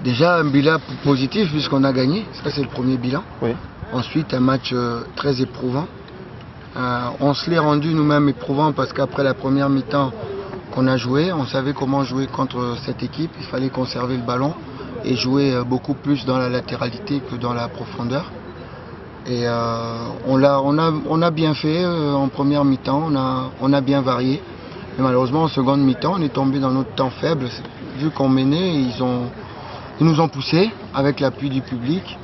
Déjà un bilan positif puisqu'on a gagné, ça c'est le premier bilan. Oui. Ensuite un match très éprouvant. On se l'est rendu nous-mêmes éprouvant parce qu'après la première mi-temps qu'on a joué, on savait comment jouer contre cette équipe. Il fallait conserver le ballon et jouer beaucoup plus dans la latéralité que dans la profondeur. Et on a bien fait en première mi-temps, on a bien varié. Mais malheureusement en seconde mi-temps, on est tombé dans notre temps faible. Vu qu'on menait, ils nous ont poussés avec l'appui du public.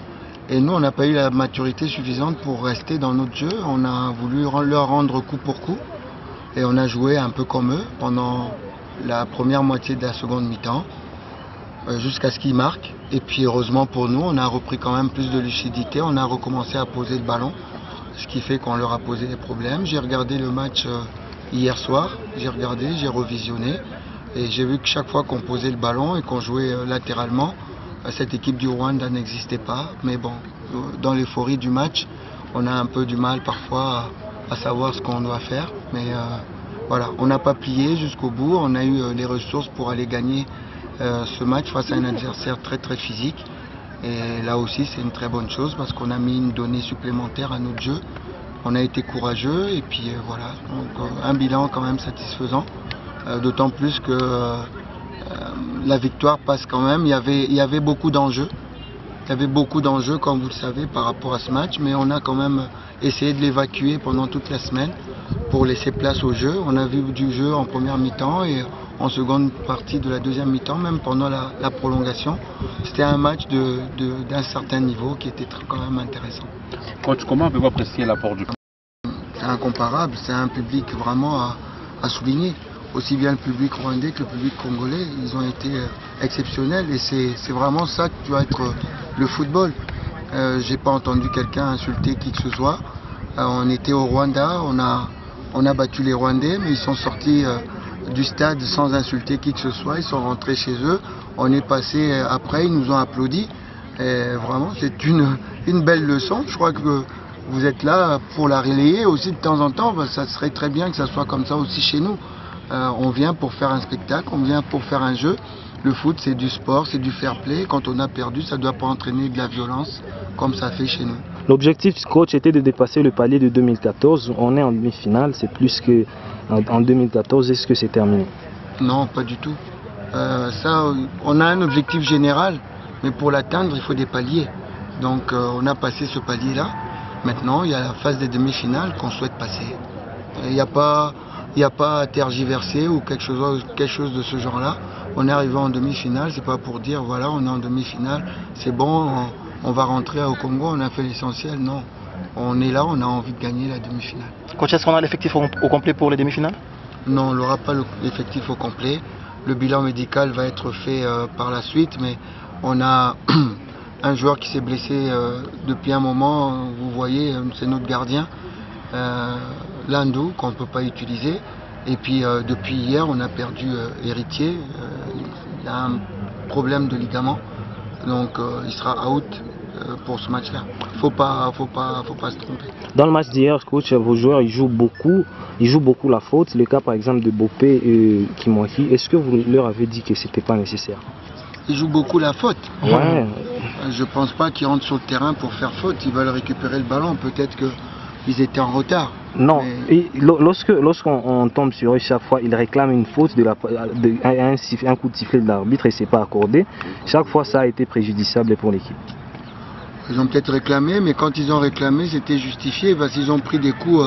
Et nous, on n'a pas eu la maturité suffisante pour rester dans notre jeu. On a voulu leur rendre coup pour coup. Et on a joué un peu comme eux pendant la première moitié de la seconde mi-temps, jusqu'à ce qu'ils marquent. Et puis heureusement pour nous, on a repris quand même plus de lucidité. On a recommencé à poser le ballon, ce qui fait qu'on leur a posé des problèmes. J'ai regardé le match hier soir, j'ai revisionné. Et j'ai vu que chaque fois qu'on posait le ballon et qu'on jouait latéralement, cette équipe du Rwanda n'existait pas. Mais bon, dans l'euphorie du match, on a un peu du mal parfois à savoir ce qu'on doit faire. Mais voilà, on n'a pas plié jusqu'au bout. On a eu les ressources pour aller gagner ce match face à un adversaire très très physique. Et là aussi, c'est une très bonne chose parce qu'on a mis une donnée supplémentaire à notre jeu. On a été courageux et puis voilà, donc un bilan quand même satisfaisant. D'autant plus que la victoire passe quand même. Il y avait beaucoup d'enjeux. Il y avait beaucoup d'enjeux, comme vous le savez, par rapport à ce match. Mais on a quand même essayé de l'évacuer pendant toute la semaine pour laisser place au jeu. On a vu du jeu en première mi-temps et en seconde partie de la deuxième mi-temps, même pendant la prolongation. C'était un match d'un certain niveau qui était quand même intéressant. Coach, comment avez-vous apprécié l'apport du public? C'est incomparable. C'est un public vraiment à souligner. Aussi bien le public rwandais que le public congolais, ils ont été exceptionnels et c'est vraiment ça que doit être le football. J'ai pas entendu quelqu'un insulter qui que ce soit. On était au Rwanda, on a battu les Rwandais, mais ils sont sortis du stade sans insulter qui que ce soit. Ils sont rentrés chez eux. On est passé après, ils nous ont applaudi. Et vraiment, c'est une belle leçon. Je crois que vous êtes là pour la relayer aussi de temps en temps. Ça serait très bien que ça soit comme ça aussi chez nous. On vient pour faire un spectacle, on vient pour faire un jeu. Le foot, c'est du sport, c'est du fair play. Quand on a perdu, ça ne doit pas entraîner de la violence, comme ça fait chez nous. L'objectif, coach, était de dépasser le palier de 2014. On est en demi-finale, c'est plus qu'en 2014. Est-ce que c'est terminé? Non, pas du tout. On a un objectif général, mais pour l'atteindre, il faut des paliers. Donc, on a passé ce palier-là. Maintenant, il y a la phase des demi-finales qu'on souhaite passer. Il n'y a pas à tergiverser ou quelque chose de ce genre-là. On est arrivé en demi-finale, c'est pas pour dire voilà, on est en demi-finale, c'est bon, on va rentrer au Congo, on a fait l'essentiel. Non, on est là, on a envie de gagner la demi-finale. Coach, est-ce qu'on a l'effectif au complet pour les demi-finales? Non, on n'aura pas l'effectif au complet. Le bilan médical va être fait par la suite, mais on a un joueur qui s'est blessé depuis un moment, vous voyez, c'est notre gardien. Landou qu'on ne peut pas utiliser et puis depuis hier on a perdu Héritier, il a un problème de ligament donc il sera out pour ce match là. Faut pas se tromper. Dans le match d'hier, coach, vos joueurs ils jouent beaucoup la faute, le cas par exemple de Bopé et Kimwaki. Est-ce que vous leur avez dit que c'était pas nécessaire? Ils jouent beaucoup la faute. Ouais. Je pense pas qu'ils rentrent sur le terrain pour faire faute, ils veulent récupérer le ballon, peut-être qu'ils étaient en retard. Non, mais... et lorsqu'on tombe sur eux, chaque fois, ils réclament une faute, un coup de sifflet de l'arbitre et c'est pas accordé. Chaque fois, ça a été préjudiciable pour l'équipe. Ils ont peut-être réclamé, mais quand ils ont réclamé, c'était justifié parce qu'ils ont pris des coups,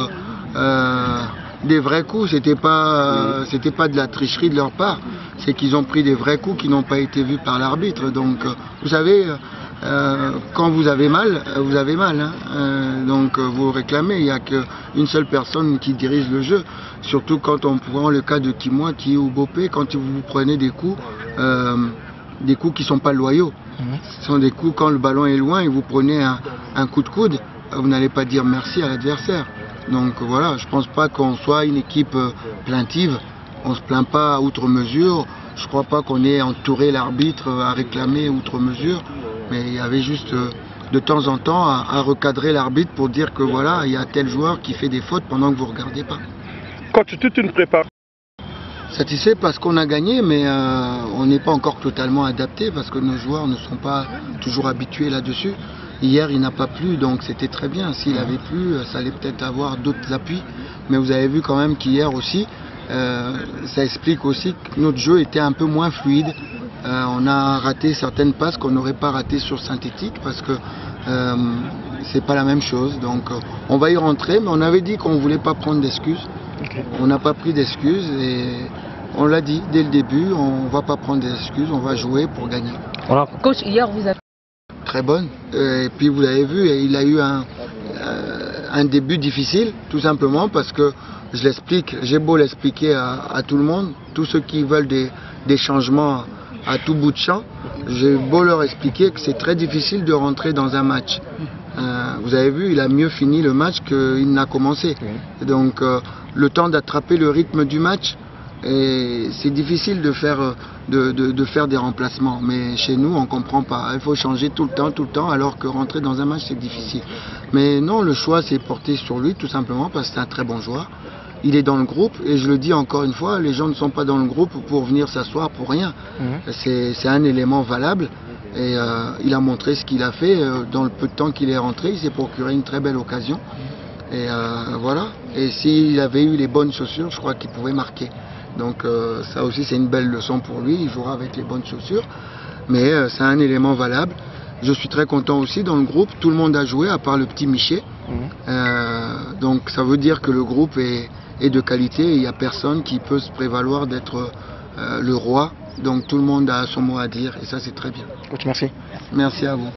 des vrais coups. C'était pas de la tricherie de leur part. C'est qu'ils ont pris des vrais coups qui n'ont pas été vus par l'arbitre. Donc, vous savez. Quand vous avez mal, vous avez mal. Hein. Donc vous réclamez, il n'y a qu'une seule personne qui dirige le jeu. Surtout quand on prend le cas de Kimwaki ou Bopé, quand vous prenez des coups qui ne sont pas loyaux. Ce sont des coups quand le ballon est loin et vous prenez un coup de coude, vous n'allez pas dire merci à l'adversaire. Donc voilà, je ne pense pas qu'on soit une équipe plaintive. On ne se plaint pas outre mesure. Je ne crois pas qu'on ait entouré l'arbitre à réclamer outre mesure. Mais il y avait juste de temps en temps à recadrer l'arbitre pour dire que voilà, il y a tel joueur qui fait des fautes pendant que vous ne regardez pas. Coach, toute une préparation. Satisfait parce qu'on a gagné, mais on n'est pas encore totalement adapté parce que nos joueurs ne sont pas toujours habitués là-dessus. Hier, il n'a pas plu, donc c'était très bien. S'il avait plu, ça allait peut-être avoir d'autres appuis. Mais vous avez vu quand même qu'hier aussi, ça explique aussi que notre jeu était un peu moins fluide. On a raté certaines passes qu'on n'aurait pas ratées sur synthétique parce que c'est pas la même chose. Donc on va y rentrer, mais on avait dit qu'on ne voulait pas prendre d'excuses. Okay. On n'a pas pris d'excuses et on l'a dit dès le début, on ne va pas prendre d'excuses, on va jouer pour gagner. Voilà. Coach, hier vous avez... Très bonne. Et puis vous l'avez vu, il a eu un début difficile, tout simplement parce que, je l'explique, j'ai beau l'expliquer à tout le monde, tous ceux qui veulent des changements à tout bout de champ, j'ai beau leur expliquer que c'est très difficile de rentrer dans un match. Vous avez vu, il a mieux fini le match qu'il n'a commencé. Donc le temps d'attraper le rythme du match, c'est difficile de faire des remplacements. Mais chez nous, on ne comprend pas. Il faut changer tout le temps, alors que rentrer dans un match, c'est difficile. Mais non, le choix s'est porté sur lui, tout simplement, parce que c'est un très bon joueur. Il est dans le groupe, et je le dis encore une fois, les gens ne sont pas dans le groupe pour venir s'asseoir pour rien. C'est un élément valable. Et il a montré ce qu'il a fait. Dans le peu de temps qu'il est rentré, il s'est procuré une très belle occasion. Et voilà. Et s'il avait eu les bonnes chaussures, je crois qu'il pouvait marquer. Donc ça aussi c'est une belle leçon pour lui, il jouera avec les bonnes chaussures, mais c'est un élément valable. Je suis très content aussi dans le groupe, tout le monde a joué à part le petit Miché, donc ça veut dire que le groupe est de qualité et il n'y a personne qui peut se prévaloir d'être le roi, donc tout le monde a son mot à dire et ça c'est très bien. Coach, merci. Merci à vous.